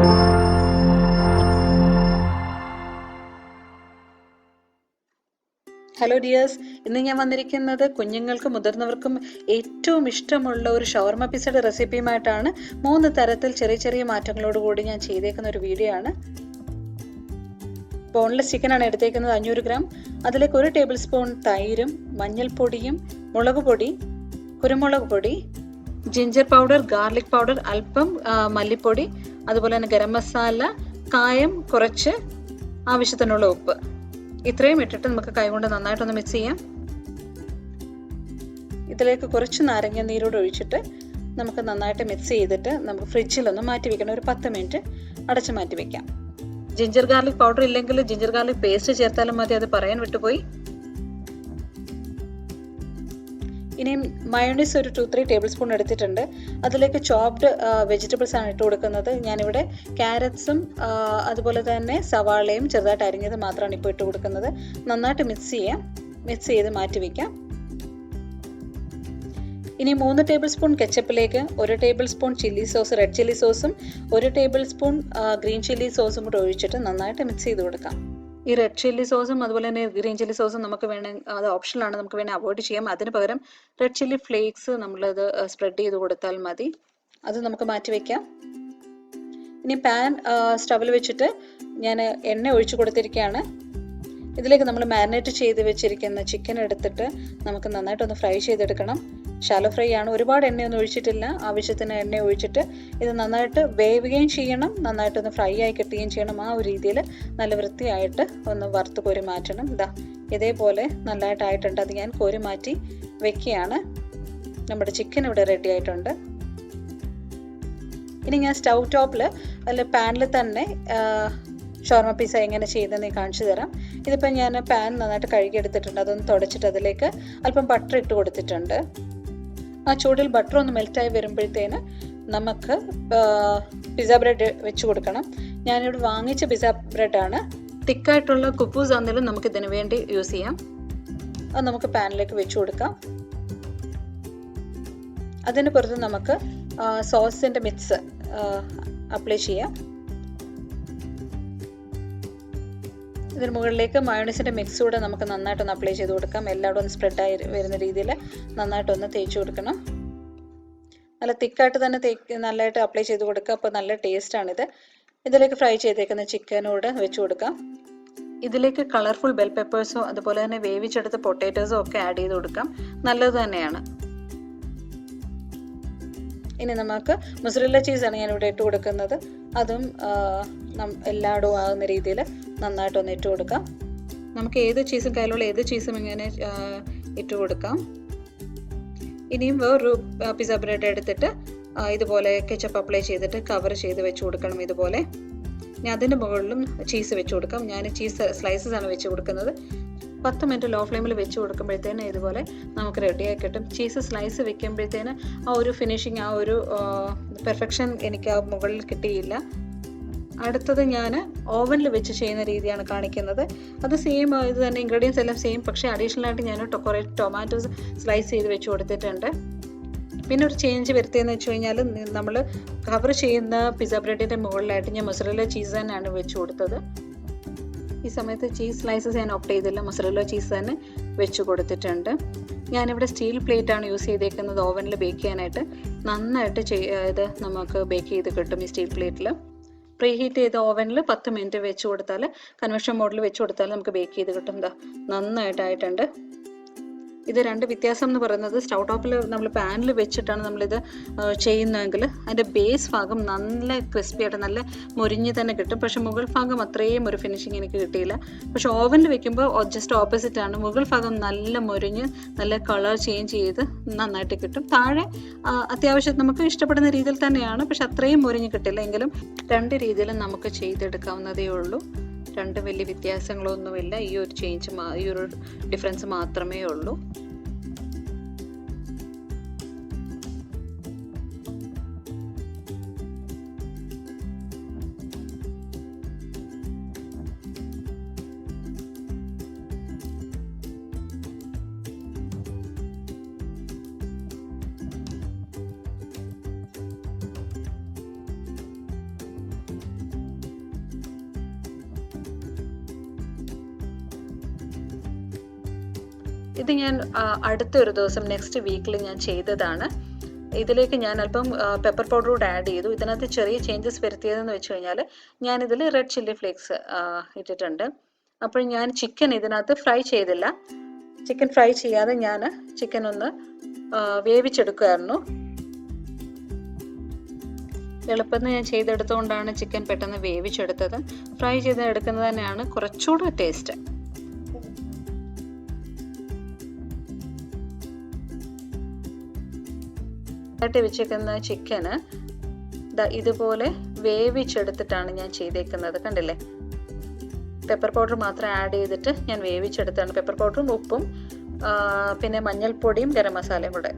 Hello dears, ഇന്ന് ഞാൻ വന്നിരിക്കുന്നത് കുഞ്ഞുങ്ങൾക്കും മുതിർന്നവർക്കും ഏറ്റവും ഇഷ്ടമുള്ള ഒരു ഷവർമ പിസയുടെ റെസിപ്പിയുമായിട്ടാണ്. 3 തരത്തിൽ ചെറിയ ചെറിയ മാറ്റങ്ങളോടുകൂടി ഞാൻ ചെയ്തേക്കുന്ന ഒരു വീഡിയോ ആണ്. ബോൺലെസ് ചിക്കനാണ് എടുത്തേക്കുന്നത് 500 ഗ്രാം. അതിലേക്ക് 1 ടേബിൾ സ്പൂൺ തൈരും മഞ്ഞൾപ്പൊടിയും മുളക് പൊടി, കുരുമുളക് പൊടി, ജിഞ്ചർ പൗഡർ, ഗാർലിക് പൗഡർ, അല്പം മല്ലിപ്പൊടി, അതുപോലെ തന്നെ ഗരം മസാല, കായം കുറച്ച്, ആവശ്യത്തിനുള്ള ഉപ്പ്, ഇത്രയും ഇട്ടിട്ട് നമുക്ക് കൈകൊണ്ട് നന്നായിട്ടൊന്ന് മിക്സ് ചെയ്യാം. ഇതിലേക്ക് കുറച്ച് നാരങ്ങ നീരോട് ഒഴിച്ചിട്ട് നമുക്ക് നന്നായിട്ട് മിക്സ് ചെയ്തിട്ട് നമുക്ക് ഫ്രിഡ്ജിലൊന്ന് മാറ്റി വെക്കണം. ഒരു 10 മിനിറ്റ് അടച്ച് മാറ്റി വെക്കാം. ജിഞ്ചർ ഗാർലിക് പൗഡർ ഇല്ലെങ്കിൽ ജിഞ്ചർ ഗാർലിക് പേസ്റ്റ് ചേർത്താലും മതി, അത് പറയാൻ വിട്ടുപോയി. ഇനിയും മയോണൈസ് ഒരു 2-3 ടേബിൾ സ്പൂൺ എടുത്തിട്ടുണ്ട്. അതിലേക്ക് ചോപ്ഡ് വെജിറ്റബിൾസ് ആണ് ഇട്ട് കൊടുക്കുന്നത്. ഞാനിവിടെ ക്യാരറ്റ്സും അതുപോലെ തന്നെ സവാളയും ചെറുതായിട്ട് അരിഞ്ഞത് മാത്രമാണ് ഇപ്പോൾ ഇട്ട് കൊടുക്കുന്നത്. നന്നായിട്ട് മിക്സ് ചെയ്യാം. മിക്സ് ചെയ്ത് മാറ്റി വയ്ക്കാം. ഇനി 3 ടേബിൾ സ്പൂൺ കെച്ചപ്പിലേക്ക് 1 tablespoon chilli sauce, red chilli സോസും 1 ടേബിൾ സ്പൂൺ ഗ്രീൻ ചില്ലി സോസും കൂടെ ഒഴിച്ചിട്ട് നന്നായിട്ട് മിക്സ് ചെയ്ത് കൊടുക്കാം. ഈ റെഡ് ചില്ലി സോസും അതുപോലെ തന്നെ ഗ്രീൻ ചില്ലി സോസും നമുക്ക് വേണമെങ്കിൽ അത് ഓപ്ഷനാണ്, നമുക്ക് വേണമെങ്കിൽ അവോയ്ഡ് ചെയ്യാം. അതിന് പകരം റെഡ് ചില്ലി ഫ്ലേക്സ് നമ്മളത് സ്പ്രെഡ് ചെയ്ത് കൊടുത്താൽ മതി. അത് നമുക്ക് മാറ്റി വയ്ക്കാം. ഇനി പാൻ സ്റ്റവിൽ വെച്ചിട്ട് ഞാൻ എണ്ണ ഒഴിച്ചു കൊടുത്തിരിക്കുകയാണ്. ഇതിലേക്ക് നമ്മൾ മാരിനേറ്റ് ചെയ്ത് വെച്ചിരിക്കുന്ന ചിക്കൻ എടുത്തിട്ട് നമുക്ക് നന്നായിട്ടൊന്ന് ഫ്രൈ ചെയ്തെടുക്കണം. ഷാലോ ഫ്രൈ ആണ്, ഒരുപാട് എണ്ണയൊന്നും ഒഴിച്ചിട്ടില്ല. ആവശ്യത്തിന് എണ്ണ ഒഴിച്ചിട്ട് ഇത് നന്നായിട്ട് വേവുകയും ചെയ്യണം, നന്നായിട്ടൊന്ന് ഫ്രൈ ആയി കിട്ടുകയും ചെയ്യണം. ആ ഒരു രീതിയിൽ നല്ല വൃത്തിയായിട്ട് ഒന്ന് വറുത്ത് കോരി മാറ്റണം. ഇതേപോലെ നല്ലതായിട്ടായിട്ടുണ്ട്. അത് ഞാൻ കോരി മാറ്റി വെക്കുകയാണ്. നമ്മുടെ ചിക്കൻ ഇവിടെ റെഡി ആയിട്ടുണ്ട്. ഇനി ഞാൻ സ്റ്റൗ ടോപ്പിൽ അല്ല പാനിൽ തന്നെ ഷവർമ പിസ്സ എങ്ങനെ ചെയ്തെന്ന് കാണിച്ചു തരാം. ഇതിപ്പോൾ ഞാൻ പാൻ നന്നായിട്ട് കഴുകിയെടുത്തിട്ടുണ്ട്. അതൊന്ന് തുടച്ചിട്ട് അതിലേക്ക് അല്പം ബട്ടർ ഇട്ട് കൊടുത്തിട്ടുണ്ട്. ആ ചൂടിൽ ബട്ടർ ഒന്ന് മെൽറ്റായി വരുമ്പോഴത്തേന് നമുക്ക് പിസ്സ ബ്രെഡ് വെച്ച് കൊടുക്കണം. ഞാനിവിടെ വാങ്ങിച്ച പിസ്സ ബ്രെഡാണ്. തിക്കായിട്ടുള്ള കുപ്പൂസ് ആണെങ്കിലും നമുക്ക് ഇതിനു വേണ്ടി യൂസ് ചെയ്യാം. അത് നമുക്ക് പാനിലേക്ക് വെച്ച് കൊടുക്കാം. അതിന് പുറത്ത് നമുക്ക് സോസിൻ്റെ മിക്സ് അപ്ലൈ ചെയ്യാം. ഇതിന് മുകളിലേക്ക് മയോണൈസിൻ്റെ മിക്സ് കൂടെ നമുക്ക് നന്നായിട്ടൊന്ന് അപ്ലൈ ചെയ്ത് കൊടുക്കാം. എല്ലായിടും ഒന്ന് സ്പ്രെഡായി വരുന്ന രീതിയിൽ നന്നായിട്ടൊന്ന് തേച്ച് കൊടുക്കണം. നല്ല തിക്കായിട്ട് തന്നെ നല്ലതായിട്ട് അപ്ലൈ ചെയ്ത് കൊടുക്കുക. അപ്പോൾ നല്ല ടേസ്റ്റാണിത്. ഇതിലേക്ക് ഫ്രൈ ചെയ്തേക്കുന്ന ചിക്കനോട് വെച്ച് കൊടുക്കാം. ഇതിലേക്ക് കളർഫുൾ ബെൽ പെപ്പേഴ്സോ അതുപോലെ തന്നെ വേവിച്ചെടുത്ത പൊട്ടാറ്റോസോ ഒക്കെ ആഡ് ചെയ്ത് കൊടുക്കാം. നല്ലത് തന്നെയാണ്. ഇനി നമുക്ക് മൊസറല്ല ചീസാണ് ഞാനിവിടെ ഇട്ട് കൊടുക്കുന്നത്. അതും എല്ലായിടവും ആകുന്ന രീതിയിൽ നന്നായിട്ടൊന്ന് ഇട്ട് കൊടുക്കാം. നമുക്ക് ഏത് ചീസും കയ്യിലുള്ള ഏത് ചീസും ഇങ്ങനെ ഇട്ട് കൊടുക്കാം. ഇനിയും വേറൊരു പിസ്സ ബ്രെഡ് എടുത്തിട്ട് ഇതുപോലെ കെച്ചപ്പ് അപ്ലൈ ചെയ്തിട്ട് കവർ ചെയ്ത് വെച്ച് കൊടുക്കണം. ഇതുപോലെ ഞാൻ അതിൻ്റെ മുകളിലും ചീസ് വെച്ച് കൊടുക്കാം. ഞാൻ ചീസ് സ്ലൈസസ് ആണ് വെച്ച് കൊടുക്കുന്നത്. 10 മിനിറ്റ് ലോ ഫ്ലെയിമിൽ വെച്ച് കൊടുക്കുമ്പോഴത്തേന് ഇതുപോലെ നമുക്ക് റെഡിയായി കിട്ടും. ചീസ് സ്ലൈസ് വെക്കുമ്പോഴത്തേന് ആ ഒരു ഫിനിഷിങ്, ആ ഒരു പെർഫെക്ഷൻ എനിക്ക് ആ മുകളിൽ കിട്ടിയില്ല. അടുത്തത് ഞാൻ ഓവനിൽ വെച്ച് ചെയ്യുന്ന രീതിയാണ് കാണിക്കുന്നത്. അത് സെയിം ഇത് തന്നെ, ഇൻഗ്രീഡിയൻസ് എല്ലാം സെയിം, പക്ഷേ അഡീഷണൽ ആയിട്ട് ഞാൻ കുറേ ടൊമാറ്റോസ് സ്ലൈസ് ചെയ്ത് വെച്ച് കൊടുത്തിട്ടുണ്ട്. പിന്നെ ഒരു ചേഞ്ച് വരുത്തിയെന്ന് വെച്ച് കഴിഞ്ഞാൽ നമ്മൾ കവർ ചെയ്യുന്ന പിസ്സ ബ്രെഡിൻ്റെ മുകളിലായിട്ട് ഞാൻ മൊസറല്ല ചീസ് തന്നെയാണ് വെച്ച് കൊടുത്തത്. ഈ സമയത്ത് ചീസ് സ്ലൈസസ് ഞാൻ ഓപ്റ്റ് ചെയ്തില്ല, മൊസറല്ല ചീസ് തന്നെ വെച്ച് കൊടുത്തിട്ടുണ്ട്. ഞാനിവിടെ സ്റ്റീൽ പ്ലേറ്റ് ആണ് യൂസ് ചെയ്തേക്കുന്നത് ഓവനിൽ ബേക്ക് ചെയ്യാനായിട്ട്. നന്നായിട്ട് ഇത് നമുക്ക് ബേക്ക് ചെയ്ത് കിട്ടും ഈ സ്റ്റീൽ പ്ലേറ്റിൽ. പ്രീ ഹീറ്റ് ചെയ്ത ഓവനിൽ 10 മിനിറ്റ് വെച്ച് കൊടുത്താൽ, കൺവെൻഷൻ മോഡിൽ വെച്ച് കൊടുത്താൽ നമുക്ക് ബേക്ക് ചെയ്ത് കിട്ടും. നന്നായിട്ടായിട്ടുണ്ട്. ഇത് രണ്ട് വ്യത്യാസം എന്ന് പറയുന്നത്, സ്റ്റൗ ടോപ്പിൽ നമ്മൾ പാനിൽ വെച്ചിട്ടാണ് നമ്മളിത് ചെയ്യുന്നതെങ്കിൽ അതിൻ്റെ ബേസ് ഭാഗം നല്ല ക്രിസ്പി ആയിട്ട് നല്ല മുരിഞ്ഞ് തന്നെ കിട്ടും. പക്ഷേ മുകൾ ഭാഗം അത്രയും ഒരു ഫിനിഷിങ് എനിക്ക് കിട്ടിയില്ല. പക്ഷേ ഓവനിൽ വെക്കുമ്പോൾ ജസ്റ്റ് ഓപ്പോസിറ്റ് ആണ്. മുകൾ ഭാഗം നല്ല മുരിഞ്ഞ് നല്ല കളർ ചേഞ്ച് ചെയ്ത് നന്നായിട്ട് കിട്ടും. താഴെ അത്യാവശ്യം നമുക്ക് ഇഷ്ടപ്പെടുന്ന രീതിയിൽ തന്നെയാണ്, പക്ഷെ അത്രയും മുരിഞ്ഞ് കിട്ടില്ല. എങ്കിലും 2 രീതിയിലും നമുക്ക് ചെയ്തെടുക്കാവുന്നതേ ഉള്ളൂ. 2 വലിയ വ്യത്യാസങ്ങളൊന്നുമില്ല. ഈ ഒരു ചേഞ്ച്, ഈ ഒരു ഡിഫറൻസ് മാത്രമേ ഉള്ളൂ. ഇത് ഞാൻ അടുത്തൊരു ദിവസം നെക്സ്റ്റ് വീക്കിൽ ഞാൻ ചെയ്തതാണ്. ഇതിലേക്ക് ഞാൻ അല്പം പെപ്പർ പൗഡർ കൂടെ ആഡ് ചെയ്തു. ഇതിനകത്ത് ചെറിയ ചേഞ്ചസ് വരുത്തിയതെന്ന് വെച്ച് കഴിഞ്ഞാൽ ഞാനിതിൽ റെഡ് ചില്ലി ഫ്ലേക്സ് ഇട്ടിട്ടുണ്ട്. അപ്പോൾ ഞാൻ ചിക്കൻ ഇതിനകത്ത് ഫ്രൈ ചെയ്തില്ല. ചിക്കൻ ഫ്രൈ ചെയ്യാതെ ഞാൻ ചിക്കൻ ഒന്ന് വേവിച്ചെടുക്കുമായിരുന്നു. എളുപ്പത്തിൽ ഞാൻ ചെയ്തെടുത്തുകൊണ്ടാണ് ചിക്കൻ പെട്ടെന്ന് വേവിച്ചെടുത്തത്. ഫ്രൈ ചെയ്ത് എടുക്കുന്നത് തന്നെയാണ് കുറച്ചുകൂടെ ടേസ്റ്റ്. വെച്ചിരിക്കുന്ന ചിക്കന് ഇതുപോലെ വേവിച്ചെടുത്തിട്ടാണ് ഞാൻ ചെയ്തേക്കുന്നത്. കണ്ടില്ലേ, പെപ്പർ പൗഡർ മാത്രം ആഡ് ചെയ്തിട്ട് ഞാൻ വേവിച്ചെടുത്താണ്. പെപ്പർ പൗഡറും ഉപ്പും പിന്നെ മഞ്ഞൾപ്പൊടിയും ഗരം മസാലയും കൂടെ.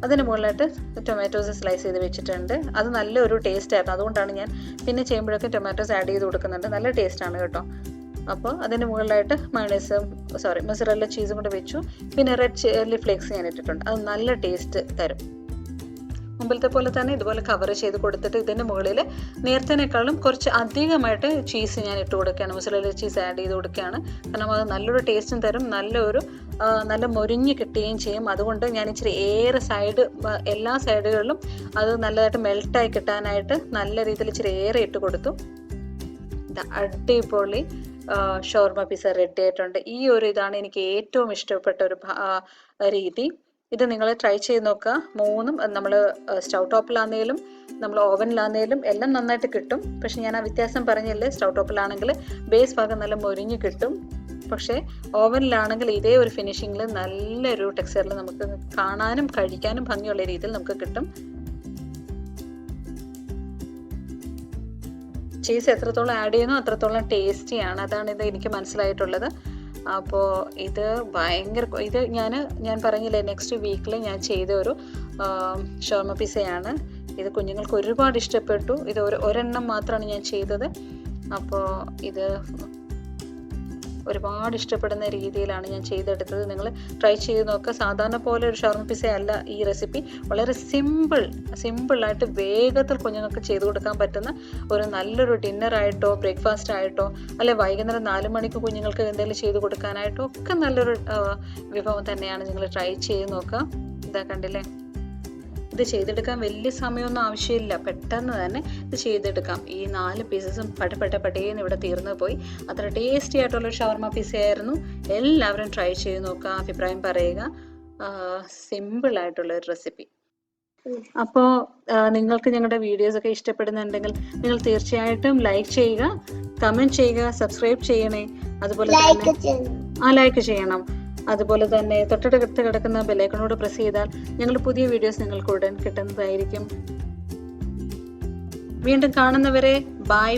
അതിന് മുകളിലായിട്ട് ടൊമാറ്റോസ് സ്ലൈസ് ചെയ്ത് വെച്ചിട്ടുണ്ട്. അത് നല്ലൊരു ടേസ്റ്റ് ആയിരുന്നു. അതുകൊണ്ടാണ് ഞാൻ പിന്നെ ചെയ്യുമ്പോഴൊക്കെ ടൊമാറ്റോസ് ആഡ് ചെയ്ത് കൊടുക്കുന്നുണ്ട്. നല്ല ടേസ്റ്റാണ് കേട്ടോ. അപ്പോൾ അതിന് മുകളിലായിട്ട് മൊസറല്ല ചീസും കൂടെ വെച്ചു. പിന്നെ റെഡ് ചില്ലി ഫ്ലേക്സ് ഞാൻ ഇട്ടിട്ടുണ്ട്. അത് നല്ല ടേസ്റ്റ് തരും. മുമ്പിലത്തെ പോലെ തന്നെ ഇതുപോലെ കവർ ചെയ്ത് കൊടുത്തിട്ട് ഇതിൻ്റെ മുകളിൽ നേരത്തേനേക്കാളും കുറച്ച് അധികമായിട്ട് ചീസ് ഞാൻ ഇട്ട് കൊടുക്കുകയാണ്. മൊസറല്ല ചീസ് ആഡ് ചെയ്ത് കൊടുക്കുകയാണ്. കാരണം അത് നല്ലൊരു ടേസ്റ്റും തരും, നല്ല മൊരിഞ്ഞ് കിട്ടുകയും ചെയ്യും. അതുകൊണ്ട് ഞാൻ ഇച്ചിരി എല്ലാ സൈഡുകളിലും അത് നല്ലതായിട്ട് മെൽട്ടായി കിട്ടാനായിട്ട് നല്ല രീതിയിൽ ഇച്ചിരി ഇട്ട് കൊടുത്തു. അടിപൊളി ഷവർമ പിസ്സ റെഡി ആയിട്ടുണ്ട്. ഈ ഒരു ഇതാണ് എനിക്ക് ഏറ്റവും ഇഷ്ടപ്പെട്ട ഒരു രീതി. ഇത് നിങ്ങൾ ട്രൈ ചെയ്ത് നോക്കുക. മൂന്നും നമ്മൾ സ്റ്റൗ ടോപ്പിലാണെങ്കിലും നമ്മൾ ഓവനിലാണെങ്കിലും എല്ലാം നന്നായിട്ട് കിട്ടും. പക്ഷെ ഞാൻ ആ വ്യത്യാസം പറഞ്ഞില്ലേ, സ്റ്റൗ ടോപ്പിലാണെങ്കിൽ ബേസ് ഭാഗം നല്ല മൊരിഞ്ഞ് കിട്ടും. പക്ഷേ ഓവനിലാണെങ്കിൽ ഇതേ ഒരു ഫിനിഷിങ്ങിൽ നല്ലൊരു ടെക്സ്ചറിൽ നമുക്ക് കാണാനും കഴിക്കാനും ഭംഗിയുള്ള രീതിയിൽ നമുക്ക് കിട്ടും. ചീസ് എത്രത്തോളം ആഡ് ചെയ്യുന്നു അത്രത്തോളം ടേസ്റ്റിയാണ്. അതാണ് ഇത് എനിക്ക് മനസ്സിലായിട്ടുള്ളത്. അപ്പോൾ ഇത് ഞാൻ പറഞ്ഞില്ലേ, നെക്സ്റ്റ് വീക്കിൽ ഞാൻ ചെയ്ത ഒരു ഷവർമ പിസ്സയാണ്. ഇത് കുഞ്ഞുങ്ങൾക്ക് ഒരുപാട് ഇഷ്ടപ്പെട്ടു. ഇത് ഒരെണ്ണം മാത്രമാണ് ഞാൻ ചെയ്തത്. അപ്പോൾ ഇത് ഒരുപാട് ഇഷ്ടപ്പെടുന്ന രീതിയിലാണ് ഞാൻ ചെയ്തെടുത്തത്. നിങ്ങൾ ട്രൈ ചെയ്ത് നോക്കുക. സാധാരണ പോലെ ഒരു ഷവർമ പിസ്സ അല്ല ഈ റെസിപ്പി. വളരെ സിമ്പിളായിട്ട് വേഗത്തിൽ കുഞ്ഞുങ്ങൾക്ക് ചെയ്ത് കൊടുക്കാൻ പറ്റുന്ന ഒരു നല്ലൊരു ഡിന്നറായിട്ടോ ബ്രേക്ക്ഫാസ്റ്റ് ആയിട്ടോ അല്ലെ വൈകുന്നേരം 4 മണിക്ക് കുഞ്ഞുങ്ങൾക്ക് എന്തെങ്കിലും ചെയ്ത് കൊടുക്കാനായിട്ടോ ഒക്കെ നല്ലൊരു വിഭവം തന്നെയാണ്. നിങ്ങൾ ട്രൈ ചെയ്ത് നോക്കുക. ഇതാ കണ്ടില്ലേ, ഇത് ചെയ്തെടുക്കാൻ വലിയ സമയമൊന്നും ആവശ്യമില്ല. പെട്ടെന്ന് തന്നെ ഇത് ചെയ്തെടുക്കാം. ഈ 4 പീസസും പടേന്ന് ഇവിടെ തീർന്നു പോയി. അത്ര ടേസ്റ്റി ആയിട്ടുള്ളൊരു ഷവർമ പിസ്സയായിരുന്നു. എല്ലാവരും ട്രൈ ചെയ്ത് നോക്കുക, അഭിപ്രായം പറയുക. സിമ്പിളായിട്ടുള്ളൊരു റെസിപ്പി. അപ്പോൾ നിങ്ങൾക്ക് ഞങ്ങളുടെ വീഡിയോസൊക്കെ ഇഷ്ടപ്പെടുന്നുണ്ടെങ്കിൽ നിങ്ങൾ തീർച്ചയായിട്ടും ലൈക്ക് ചെയ്യുക, കമൻറ്റ് ചെയ്യുക, സബ്സ്ക്രൈബ് ചെയ്യണേ. അതുപോലെ തന്നെ ലൈക്ക് ചെയ്യണം. അതുപോലെ തന്നെ തൊട്ടടുത്ത് കിടക്കുന്ന ബെല്ലൈക്കണോട് പ്രസ് ചെയ്താൽ ഞങ്ങളുടെ പുതിയ വീഡിയോസ് നിങ്ങൾക്ക് ഉടൻ കിട്ടുന്നതായിരിക്കും. വീണ്ടും കാണുന്നവരെ ബൈ.